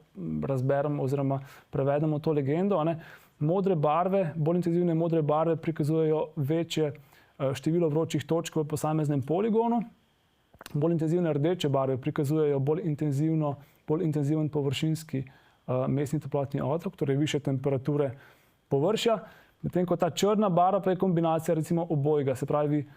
razberemo oziroma prevedemo to legendo, modre barve, bolj intenzivne modre barve prikazujejo večje število vročih točk v posameznem poligonu, bolj intenzivne rdeče barve prikazujejo bolj intenziven površinski mestni toplotni otok, torej više temperature površja, medtem ko ta črna barva pa je kombinacija recimo obojega, se pravi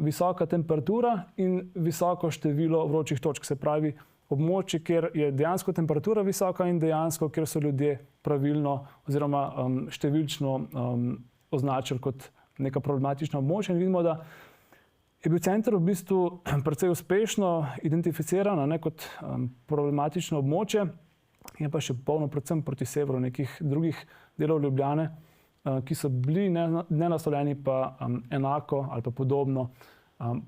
visoka temperatura in visoko število vročih točk, se pravi območje, kjer je dejansko temperatura visoka in dejansko, kjer so ljudje pravilno oziroma številčno označili kot neka problematična območja. In vidimo, da je bil center v bistvu precej uspešno identificiran kot problematično območje, je pa še polno predvsem proti severu nekih drugih delov Ljubljane, ki so bili nenaslovljeni pa enako ali pa podobno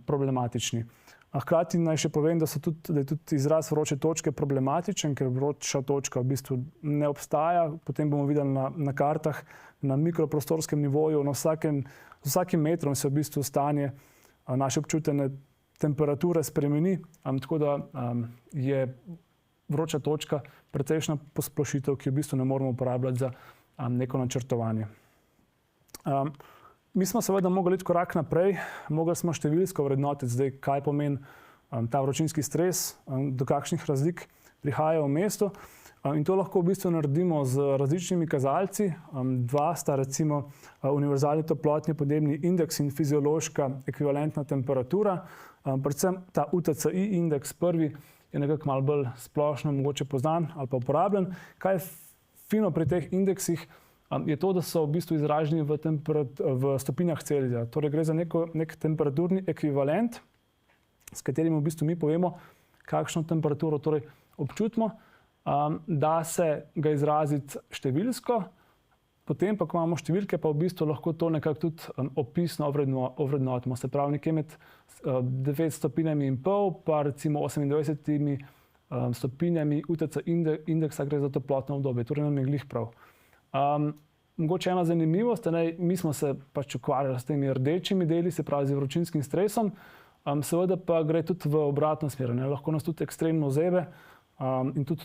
problematični. Hkrati naj še povem, da je tudi izraz vroče točke problematičen, ker vroča točka v bistvu ne obstaja. Potem bomo videli na kartah na mikroprostorskem nivoju, z vsakim metrom se v bistvu stanje naše občutene temperature spremeni, tako da je vroča točka precejšnja posplošitev, ki v bistvu ne moremo uporabljati za neko načrtovanje. Mi smo seveda mogli iti korak naprej, mogli smo številsko vrednotiti zdaj, kaj pomeni ta vročinski stres, do kakšnih razlik prihaja v mestu. In to lahko v bistvu naredimo z različnimi kazalci. Dva sta recimo univerzalni toplotni podnebni indeks in fiziološka ekvivalentna temperatura. Predvsem ta UTCI indeks prvi je nekako malo bolj splošno mogoče poznan ali pa uporabljen. Kaj je fino pri teh indeksih, je to, da so v bistvu izraženi v stopinjah Celzija. Torej gre za nek temperaturni ekvivalent, s katerim v bistvu mi povemo, kakšno temperaturo torej občutimo, da se ga izraziti številsko, potem pa, ko imamo številke, pa v bistvu lahko to nekako tudi opisno ovrednotimo. Se pravi, nekje med 9 stopinjami in pol, pa recimo 28 stopinjami UTC indeksa gre za toplotno obdobje, torej nam je glih prav. Mogoče ena zanimivost, mi smo se pač ukvarjali s temi rdečimi deli, se pravi z vročinskim stresom, seveda pa gre tudi v obratno smer, lahko nas tudi ekstremno zebe in tudi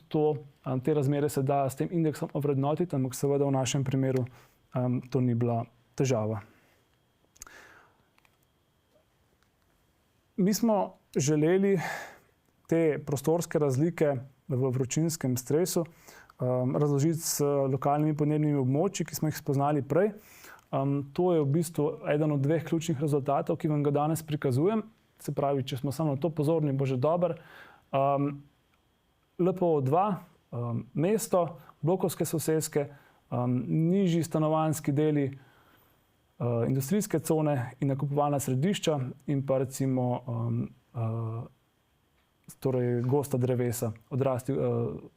te razmere se da s tem indeksom ovrednotiti, ampak seveda v našem primeru to ni bila težava. Mi smo želeli te prostorske razlike v vročinskem stresu razložiti s lokalnimi podnebnimi območji, ki smo jih spoznali prej. To je v bistvu eden od dveh ključnih rezultatov, ki vam ga danes prikazujem. Se pravi, če smo samo na to pozorni, bo že dobro. LPO2 mesto, blokovske soseske, nižji stanovanjski deli, industrijske cone in nakupovalna središča in pa recimo torej gosta drevesa,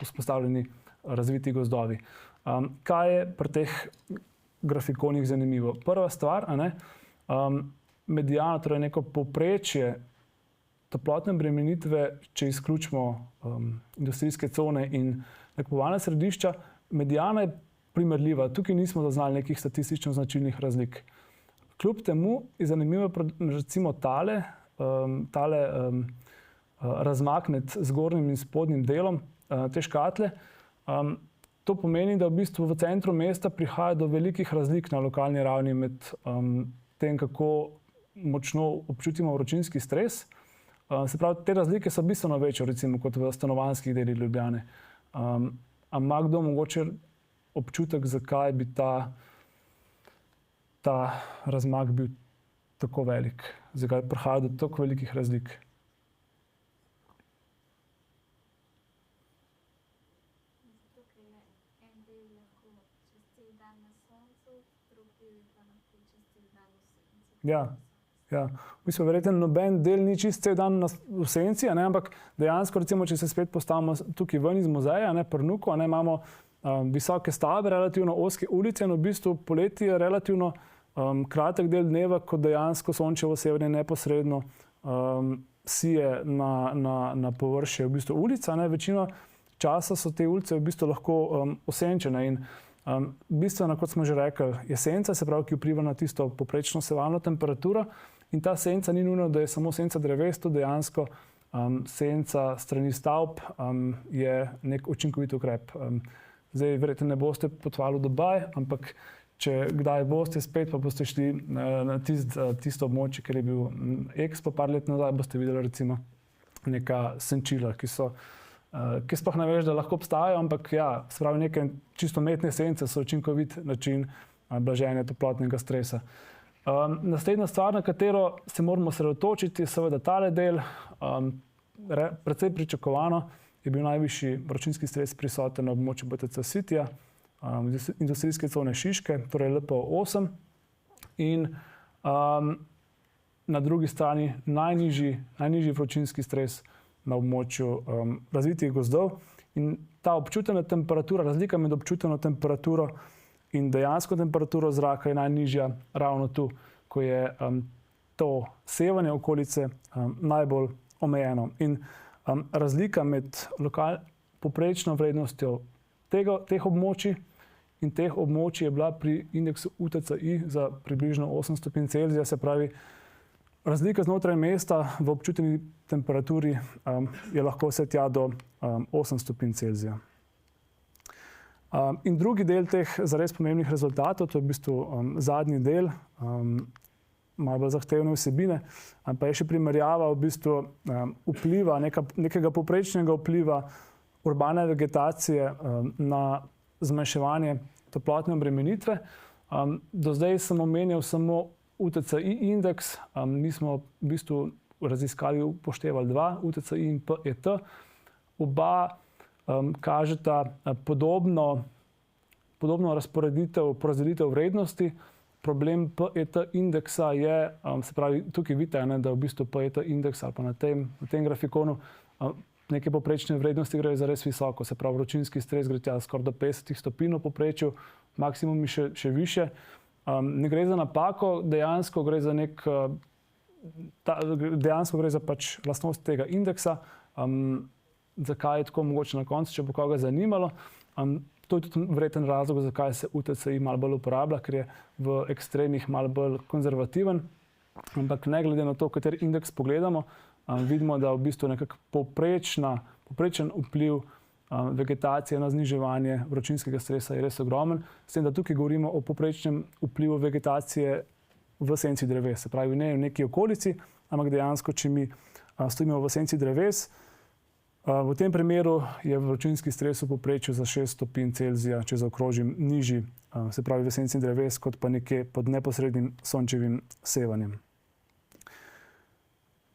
vzpostavljeni razviti gozdovi. Kaj je pri teh grafikonih zanimivo? Prva stvar, mediana, torej neko povprečje toplotne obremenitve, če izključimo industrijske cone in nakupovalna središča, mediana je primerljiva. Tukaj nismo zaznali nekih statistično značilnih razlik. Kljub temu je zanimivo recimo tale razmak med zgornjim in spodnjim delom te škatle. To pomeni, da v bistvu v centru mesta prihaja do velikih razlik na lokalni ravni med tem, kako močno občutimo vročinski stres. Se pravi, te razlike so bistveno večje, recimo, kot v stanovanjskih delih Ljubljane. A ima kdo mogoče občutek, zakaj bi ta razmak bil tako velik? Zakaj prihaja do tako velikih razlik? Ja. V bistvu verjetno noben del ni čist cel dan v senci, ampak dejansko, recimo, če se spet postavimo tukaj ven iz muzeja, pri Nuku, imamo visoke stavbe, relativno ozke ulice in v bistvu poleti je relativno kratek del dneva, ko dejansko sončevo severne neposredno sije na površje v bistvu ulica. Večino časa so te ulice v bistvu lahko osenčene in bistveno, kot smo že rekli, je senca, se pravi, ki vpliva na tisto povprečno sevalno temperaturo in ta senca ni nujno, da je samo senca dreves, to dejansko senca strani stavb je nek učinkovit ukrep. Zdaj, verjetno ne boste potovali v Dubaj, ampak če kdaj boste spet, pa boste šli na tisto območje, ker je bil Expo par let nazaj, boste videli recimo neka senčila, ki sploh ne veš, da lahko obstajajo, ampak ja, se pravi, neke čisto umetne sence so učinkovit način blaženja toplotnega stresa. Naslednja stvar, na katero se moramo osredotočiti, je seveda tale del. Precej pričakovano je bil najvišji vročinski stres prisoten na območju BTC Cityja, industrijske cone Šiške, torej LPO8 in na drugi strani najnižji vročinski stres na območju razvitih gozdov. In ta občutena temperatura, razlika med občuteno temperaturo in dejansko temperaturo zraka je najnižja ravno tu, ko je to sevanje okolice najbolj omejeno. In razlika med povprečno vrednostjo teh območij in teh območij je bila pri indeksu UTCI za približno 8 stopinj Celzija, se pravi, razlika znotraj mesta v občuteni temperaturi je lahko vse tja do 8 stopinj Celzija. In drugi del teh zares pomembnih rezultatov, to je v bistvu zadnji del, malo bolj zahtevne vsebine, pa je še primerjava v bistvu vpliva, nekega povprečnega vpliva urbane vegetacije na zmanjševanje toplotne obremenitve. Do zdaj sem omenjal samo UTCI indeks, mi smo v bistvu raziskali, upoštevali dva, UTCI in PET. Oba kažeta podobno porazdelitev vrednosti. Problem PET indeksa je, se pravi, tukaj vidite, da v bistvu PET indeks ali pa na tem grafikonu neke povprečne vrednosti gre zares visoko, se pravi, vročinski stres gre tja skoraj do 50 stopinj v povprečju, maksimum še više. Ne gre za napako, dejansko gre za pač lastnost tega indeksa. Zakaj je tako mogoče na koncu, če bo koga zanimalo. To je tudi verjeten razlog, zakaj se UTCI malo bolj uporablja, ker je v ekstremih malo bolj konzervativen. Ampak ne glede na to, kateri indeks pogledamo, vidimo, da v bistvu nekako povprečen vpliv vegetacije na zniževanje vročinskega stresa je res ogromen. S tem, da tukaj govorimo o povprečnem vplivu vegetacije v senci dreves. Se pravi, ne v neki okolici, ampak dejansko, če mi stojimo v senci dreves, v tem primeru je vročinski stres v povprečju za 6 stopinj Celzija, če zaokrožim, nižji, se pravi v senci dreves, kot pa nekje pod neposrednim sončevim sevanjem.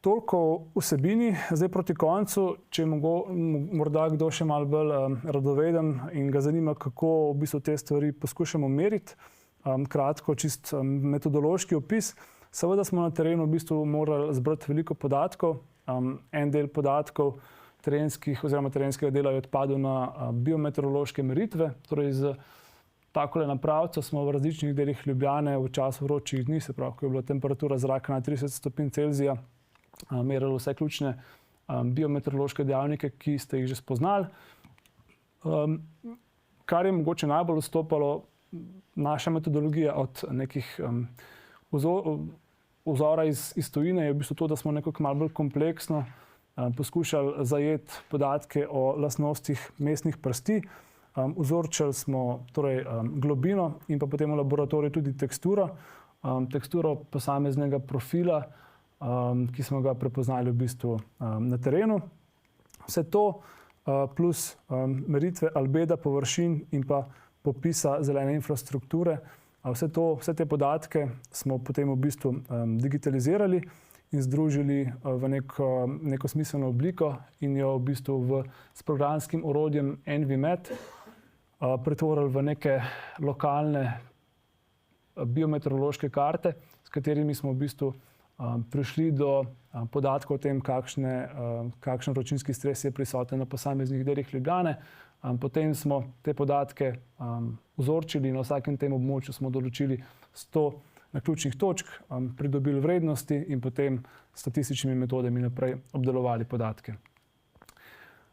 Toliko o vsebini, zdaj proti koncu, če je morda kdo še malo bolj radoveden in ga zanima, kako v bistvu te stvari poskušamo meriti. Kratko, čist metodološki opis. Seveda smo na terenu v bistvu morali zbrati veliko podatkov. En del podatkov terenskega dela je odpadel na biometeorološke meritve, torej z takole napravco smo v različnih delih Ljubljane v času vročih dni, se pravi, ko je bila temperatura zraka na 30 stopinj Celzija, merili vse ključne biometeorološke dejavnike, ki ste jih že spoznali. Kar je mogoče najbolj odstopalo naša metodologija od nekih vzora iz tujine, je v bistvu to, da smo nekako malo bolj kompleksno poskušali zajeti podatke o lastnostih mestnih prsti. Vzorčili smo torej globino in pa potem v laboratoriju tudi teksturo posameznega profila, ki smo ga prepoznali v bistvu na terenu. Vse to plus meritve albeda površin in pa popisa zelene infrastrukture. Vse te podatke smo potem v bistvu digitalizirali in združili v neko smiselno obliko in jo v bistvu s programskim orodjem EnviMet pretvorili v neke lokalne biometeorološke karte, s katerimi smo v bistvu prišli do podatkov o tem, kakšen vročinski stres je prisoten na posameznih delih Ljubljane. Potem smo te podatke vzorčili in na vsakem tem območju smo določili 100 naključnih točk, pridobili vrednosti in potem s statističnimi metodami naprej obdelovali podatke.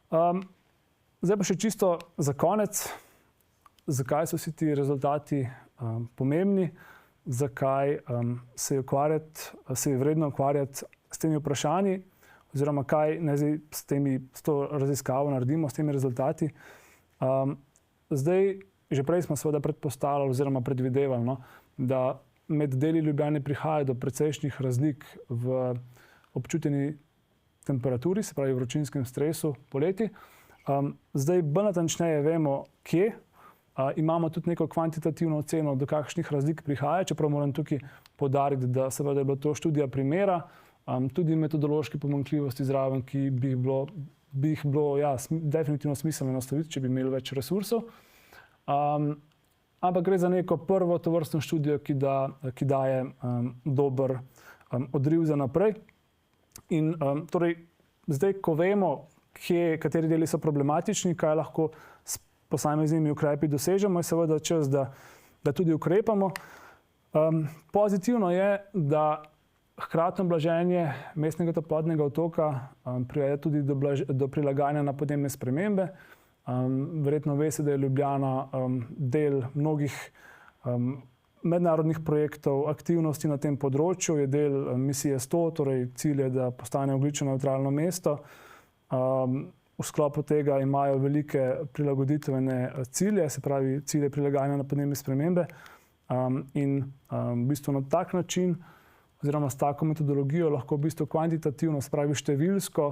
Zdaj pa še čisto za konec, zakaj so vsi ti rezultati pomembni, zakaj se je vredno ukvarjati s temi vprašanji oziroma kaj naj zdaj s to raziskavo naredimo, s temi rezultati. Zdaj, že prej smo seveda predpostavljali oziroma predvidevali, da med deli Ljubljane prihaja do precejšnjih razlik v občuteni temperaturi, se pravi vročinskem stresu poleti. Zdaj bolj natančneje vemo, kje. Imamo tudi neko kvantitativno oceno, do kakšnih razlik prihaja, čeprav moram tukaj poudariti, da seveda je bila to študija primera, tudi metodološke pomanjkljivosti zraven, ki bi jih bilo definitivno smiselno nastaviti, če bi imeli več resursov. Ampak gre za neko prvo tovrstno študijo, ki daje dober odriv za naprej. In torej, zdaj, ko vemo, kateri deli so problematični, kaj lahko s posameznimi ukrepi dosežemo, je seveda čas, da tudi ukrepamo. Pozitivno je, da hkratno blaženje mestnega toplotnega odtoka privede tudi do prilagajanja na podnebne spremembe. Verjetno veste, da je Ljubljana del mnogih mednarodnih projektov, aktivnosti na tem področju, je del misije 100, torej cilj je, da postane ogljično nevtralno mesto. V sklopu tega imajo velike prilagoditvene cilje, se pravi cilje prilagajanja na podnebne spremembe. In v bistvu na tak način oziroma s tako metodologijo lahko v bistvu kvantitativno, se pravi številsko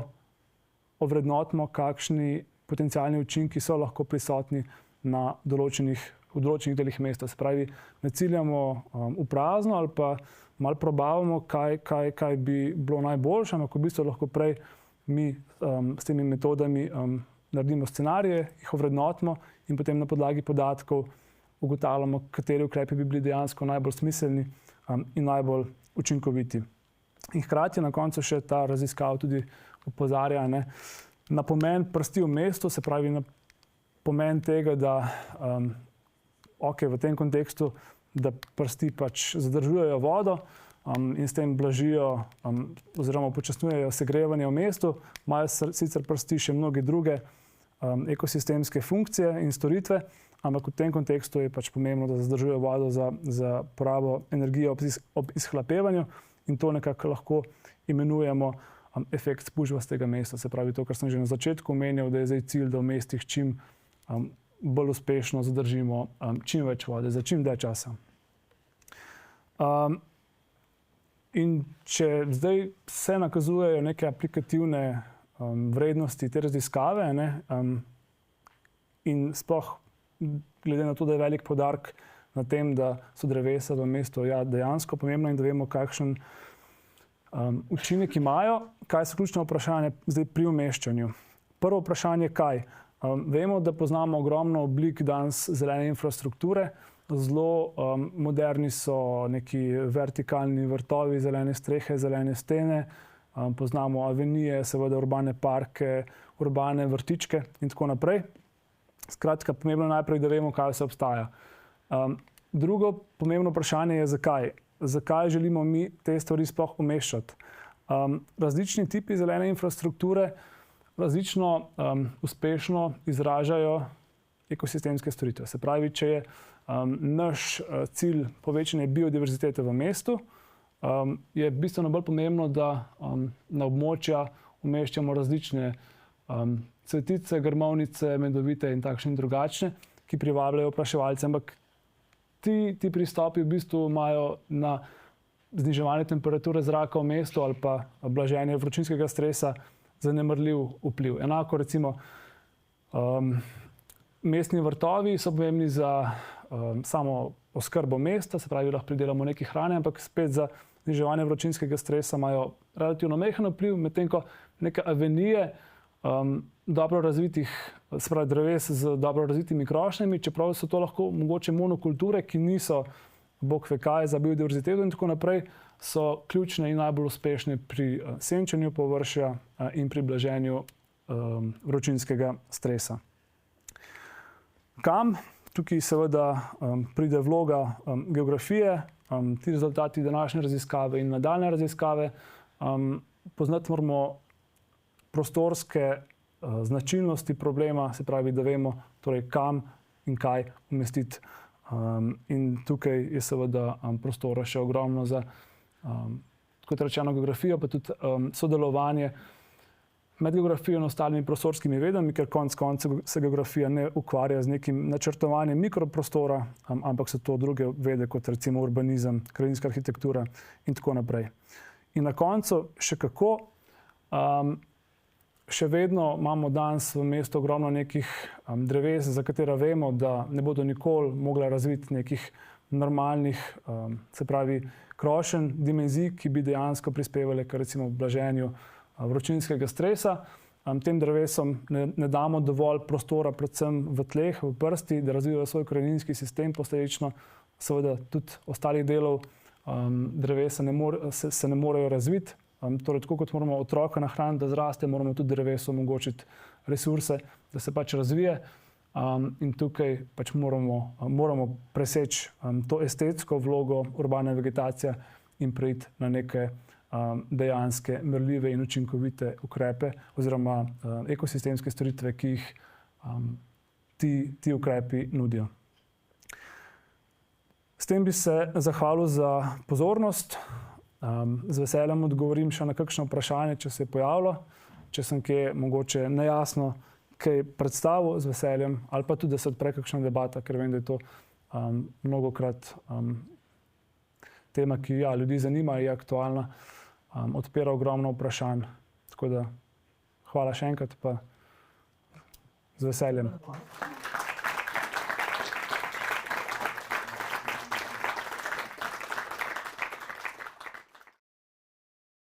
ovrednotimo, kakšni potencialni učinki so lahko prisotni v določenih delih mesta. Se pravi, ne ciljamo v prazno ali pa malo probavamo, kaj bi bilo najboljše, ampak v bistvu lahko prej mi s temi metodami naredimo scenarije, jih ovrednotimo in potem na podlagi podatkov ugotavljamo, kateri ukrepi bi bili dejansko najbolj smiselni in najbolj učinkoviti. In hkrati na koncu še ta raziskava tudi opozarja na pomen prsti v mestu, se pravi na pomen tega, da v tem kontekstu, da prsti pač zadržujejo vodo in s tem blažijo oziroma upočasnjujejo segrevanje v mestu. Imajo sicer prsti še mnoge druge ekosistemske funkcije in storitve, ampak v tem kontekstu je pač pomembno, da zadržujejo vodo za porabo energije ob izhlapevanju in to nekako lahko imenujemo efekt spužvastega mesta. Se pravi to, kar sem že na začetku omenjal, da je zdaj cilj, da v mestih čim bolj uspešno zadržimo čim več vode za čim dlje časa. In če zdaj se nakazujejo neke aplikativne vrednosti te raziskave in sploh glede na to, da je velik poudarek na tem, da so drevesa v mestu dejansko pomembna in da vemo, kakšen učinek imajo, kaj so ključne vprašanja zdaj pri umeščanju. Prvo vprašanje, kaj? Vemo, da poznamo ogromno oblik danes zelene infrastrukture, zelo moderni so neki vertikalni vrtovi, zelene strehe, zelene stene, poznamo avenije, seveda urbane parke, urbane vrtičke in tako naprej. Skratka, pomembno je najprej, da vemo, kaj vse obstaja. Drugo pomembno vprašanje je, zakaj. Zakaj želimo mi te stvari sploh umeščati? Različni tipi zelene infrastrukture različno uspešno izražajo ekosistemske storitve. Se pravi, če je naš cilj povečanje biodiverzitete v mestu, je bistveno bolj pomembno, da na območja umeščamo različne cvetice, grmovnice, medovite in takšne in drugačne, ki privabljajo opraševalce. Ampak ti pristopi v bistvu imajo na zniževanje temperature zraka v mestu ali pa blaženje vročinskega stresa zanemarljiv vpliv. Enako recimo mestni vrtovi so pomembni za samo oskrbo mesta, se pravi, lahko pridelamo nekaj hrane, ampak spet za zniževanje vročinskega stresa imajo relativno majhen vpliv, medtem ko neke avenije dobro razvitih, se pravi dreves z dobro razvitimi krošnjami, čeprav so to lahko mogoče monokulture, ki niso bog ve kaj za biodiverziteto in tako naprej, so ključne in najbolj uspešne pri senčenju površja in pri blaženju vročinskega stresa. Kam? Tukaj seveda pride vloga geografije, ti rezultati današnje raziskave in nadaljne raziskave. Poznati moramo prostorske značilnosti problema, se pravi, da vemo, torej, kam in kaj umestiti. In tukaj je seveda prostora še ogromno za, kot rečeno, geografijo, pa tudi sodelovanje med geografijo in ostalimi prostorskimi vedami, ker konec koncev se geografija ne ukvarja z nekim načrtovanjem mikroprostora, ampak so to druge vede, kot recimo urbanizem, krajinska arhitektura in tako naprej. In na koncu še kako, še vedno imamo danes v mestu ogromno nekih dreves, za katera vemo, da ne bodo nikoli mogla razviti nekih normalnih, se pravi, krošenj, dimenzij, ki bi dejansko prispevali k recimo blaženju vročinskega stresa. Tem drevesom ne damo dovolj prostora, predvsem v tleh, v prsti, da razvijajo svoj koreninski sistem, posledično seveda tudi ostalih delov drevesa se ne morejo razviti. Torej, tako kot moramo otroka nahraniti, da zraste, moramo tudi drevesu omogočiti resurse, da se pač razvije. In tukaj pač moramo preseči to estetsko vlogo urbane vegetacije in preiti na neke dejanske, merljive in učinkovite ukrepe oziroma ekosistemske storitve, ki jih ti ukrepi nudijo. S tem bi se zahvalil za pozornost. Z veseljem odgovorim še na kakšno vprašanje, če se je pojavilo, če sem kje mogoče nejasno kaj predstavil, z veseljem, ali pa tudi, da se odpre kakšna debata, ker vem, da je to mnogokrat tema, ki ljudi zanima, je aktualna, odpira ogromno vprašanj. Tako da hvala še enkrat, pa z veseljem.